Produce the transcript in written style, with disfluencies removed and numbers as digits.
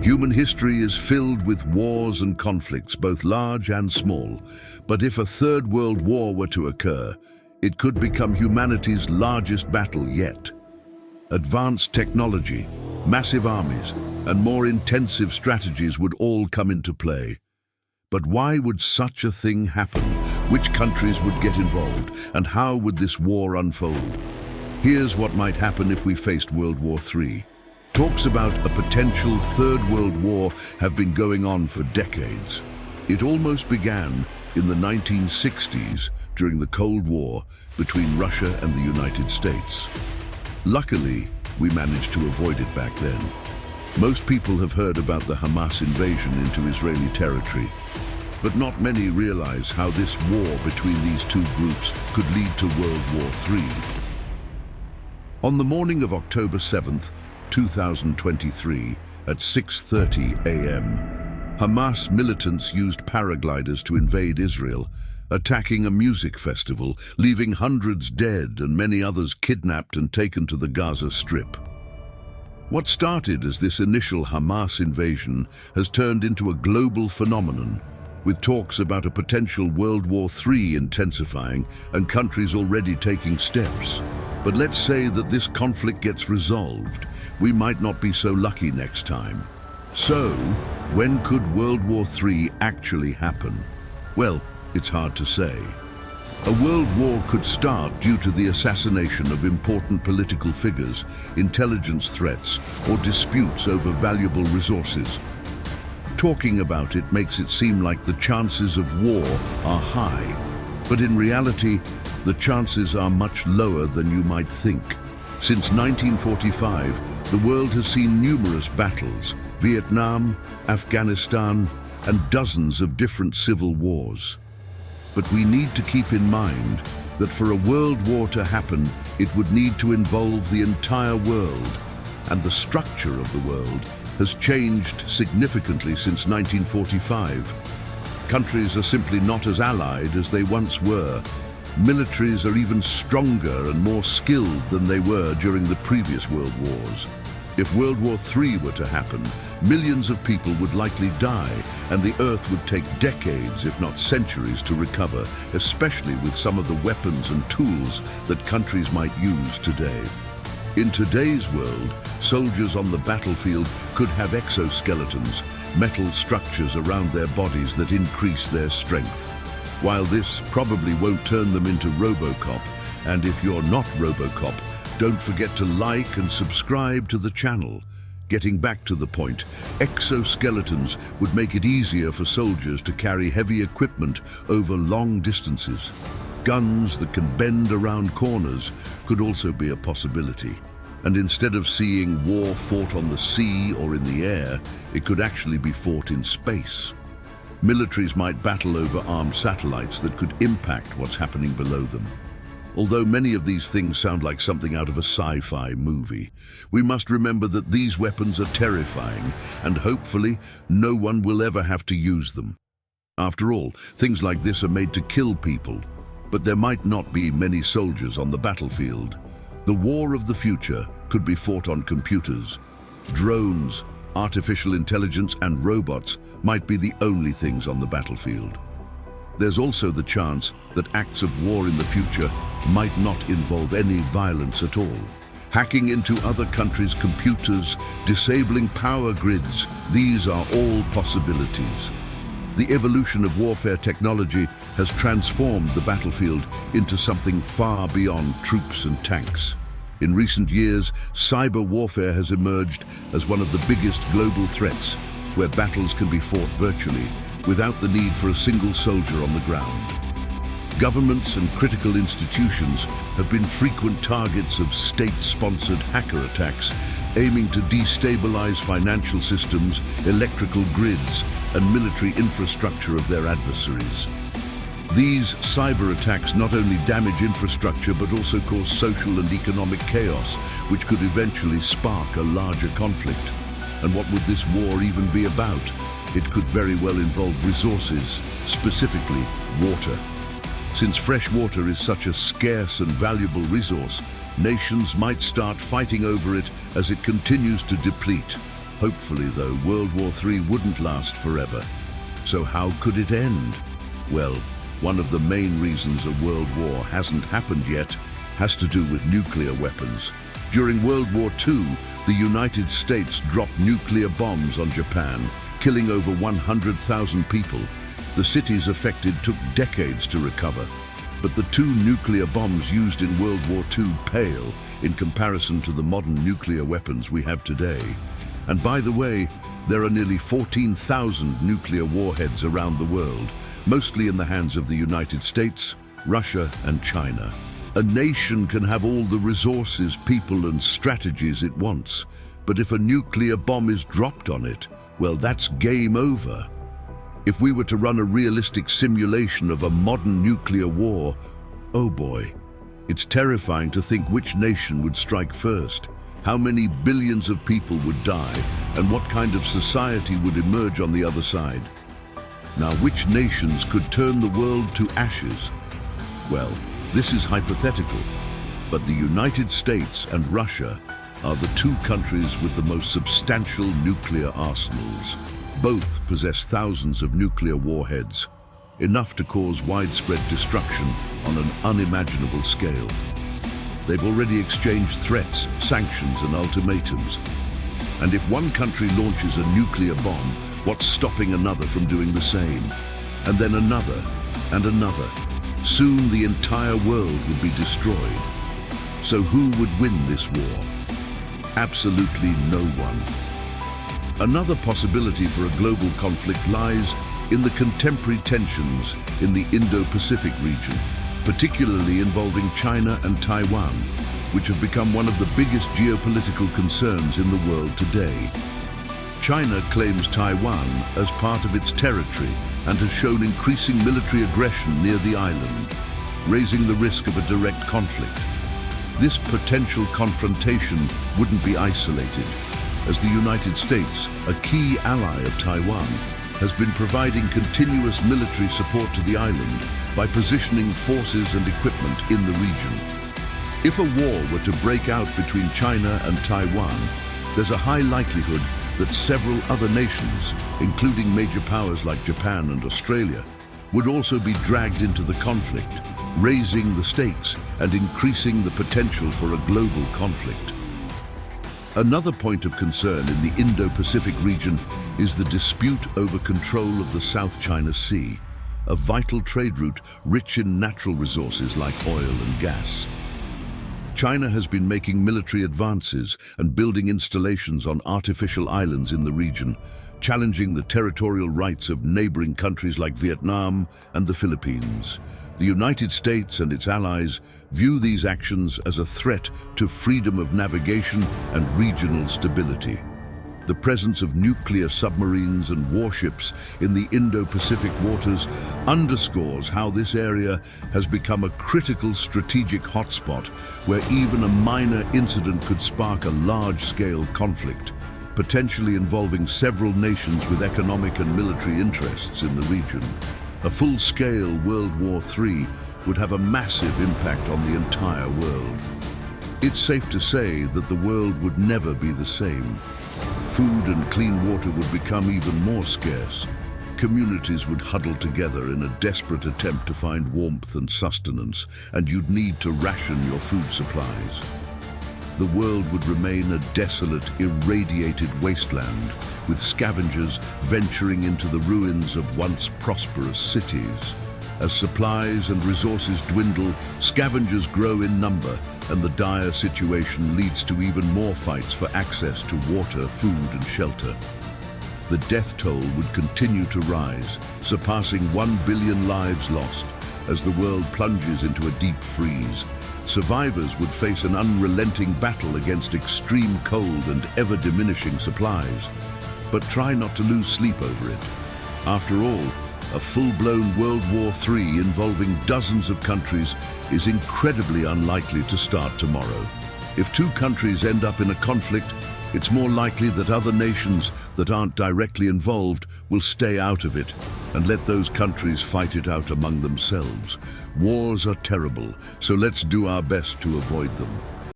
Human history is filled with wars and conflicts, both large and small. But if a third world war were to occur, it could become humanity's largest battle yet. Advanced technology, massive armies, and more intensive strategies would all come into play. But why would such a thing happen? Which countries would get involved? And how would this war unfold? Here's what might happen if we faced World War III. Talks about a potential Third World War have been going on for decades. It almost began in the 1960s during the Cold War between Russia and the United States. Luckily, we managed to avoid it back then. Most people have heard about the Hamas invasion into Israeli territory, but not many realize how this war between these two groups could lead to World War III. On the morning of October 7th, 2023, at 6:30 a.m., Hamas militants used paragliders to invade Israel, attacking a music festival, leaving hundreds dead and many others kidnapped and taken to the Gaza Strip. What started as this initial Hamas invasion has turned into a global phenomenon, with talks about a potential World War III intensifying and countries already taking steps. But let's say that this conflict gets resolved. We might not be so lucky next time. So, when could World War III actually happen? Well, it's hard to say. A world war could start due to the assassination of important political figures, intelligence threats, or disputes over valuable resources. Talking about it makes it seem like the chances of war are high, but in reality, the chances are much lower than you might think. Since 1945, the world has seen numerous battles: Vietnam, Afghanistan, and dozens of different civil wars. But we need to keep in mind that for a world war to happen, it would need to involve the entire world, and the structure of the world has changed significantly since 1945. Countries are simply not as allied as they once were. Militaries are even stronger and more skilled than they were during the previous world wars. If World War III were to happen, millions of people would likely die, and the Earth would take decades, if not centuries, to recover, especially with some of the weapons and tools that countries might use today. In today's world, soldiers on the battlefield could have exoskeletons, metal structures around their bodies that increase their strength. While this probably won't turn them into RoboCop, and if you're not RoboCop, don't forget to like and subscribe to the channel. Getting back to the point, exoskeletons would make it easier for soldiers to carry heavy equipment over long distances. Guns that can bend around corners could also be a possibility. And instead of seeing war fought on the sea or in the air, it could actually be fought in space. Militaries might battle over armed satellites that could impact what's happening below them. Although many of these things sound like something out of a sci-fi movie, we must remember that these weapons are terrifying, and hopefully no one will ever have to use them. After all, things like this are made to kill people, but there might not be many soldiers on the battlefield. The war of the future could be fought on computers. Drones, artificial intelligence, and robots might be the only things on the battlefield. There's also the chance that acts of war in the future might not involve any violence at all. Hacking into other countries' computers, disabling power grids, these are all possibilities. The evolution of warfare technology has transformed the battlefield into something far beyond troops and tanks. In recent years, cyber warfare has emerged as one of the biggest global threats, where battles can be fought virtually, without the need for a single soldier on the ground. Governments and critical institutions have been frequent targets of state-sponsored hacker attacks, aiming to destabilize financial systems, electrical grids, and military infrastructure of their adversaries. These cyber attacks not only damage infrastructure but also cause social and economic chaos, which could eventually spark a larger conflict. And what would this war even be about? It could very well involve resources, specifically water. Since fresh water is such a scarce and valuable resource, nations might start fighting over it as it continues to deplete. Hopefully, though, World War III wouldn't last forever. So how could it end? Well, one of the main reasons a world war hasn't happened yet has to do with nuclear weapons. During World War II, the United States dropped nuclear bombs on Japan, killing over 100,000 people. The cities affected took decades to recover. But the 2 nuclear bombs used in World War II pale in comparison to the modern nuclear weapons we have today. And by the way, there are nearly 14,000 nuclear warheads around the world, mostly in the hands of the United States, Russia, and China. A nation can have all the resources, people, and strategies it wants, but if a nuclear bomb is dropped on it, well, that's game over. If we were to run a realistic simulation of a modern nuclear war, oh boy, it's terrifying to think which nation would strike first, how many billions of people would die, and what kind of society would emerge on the other side. Now, which nations could turn the world to ashes? Well, this is hypothetical, but the United States and Russia are the 2 countries with the most substantial nuclear arsenals. Both possess thousands of nuclear warheads, enough to cause widespread destruction on an unimaginable scale. They've already exchanged threats, sanctions, and ultimatums. And if one country launches a nuclear bomb, what's stopping another from doing the same? And then another, and another. Soon the entire world would be destroyed. So who would win this war? Absolutely no one. Another possibility for a global conflict lies in the contemporary tensions in the Indo-Pacific region, particularly involving China and Taiwan, which have become one of the biggest geopolitical concerns in the world today. China claims Taiwan as part of its territory and has shown increasing military aggression near the island, raising the risk of a direct conflict. This potential confrontation wouldn't be isolated, as the United States, a key ally of Taiwan, has been providing continuous military support to the island by positioning forces and equipment in the region. If a war were to break out between China and Taiwan, there's a high likelihood that several other nations, including major powers like Japan and Australia, would also be dragged into the conflict, raising the stakes and increasing the potential for a global conflict. Another point of concern in the Indo-Pacific region is the dispute over control of the South China Sea, a vital trade route rich in natural resources like oil and gas. China has been making military advances and building installations on artificial islands in the region, challenging the territorial rights of neighboring countries like Vietnam and the Philippines. The United States and its allies view these actions as a threat to freedom of navigation and regional stability. The presence of nuclear submarines and warships in the Indo-Pacific waters underscores how this area has become a critical strategic hotspot where even a minor incident could spark a large-scale conflict, potentially involving several nations with economic and military interests in the region. A full-scale World War III would have a massive impact on the entire world. It's safe to say that the world would never be the same. Food and clean water would become even more scarce. Communities would huddle together in a desperate attempt to find warmth and sustenance, and you'd need to ration your food supplies. The world would remain a desolate, irradiated wasteland, with scavengers venturing into the ruins of once prosperous cities. As supplies and resources dwindle, scavengers grow in number, and the dire situation leads to even more fights for access to water, food, and shelter. The death toll would continue to rise, surpassing 1 billion lives lost as the world plunges into a deep freeze. Survivors would face an unrelenting battle against extreme cold and ever-diminishing supplies. But try not to lose sleep over it. After all, a full-blown World War III involving dozens of countries is incredibly unlikely to start tomorrow. If 2 countries end up in a conflict, it's more likely that other nations that aren't directly involved will stay out of it and let those countries fight it out among themselves. Wars are terrible, so let's do our best to avoid them.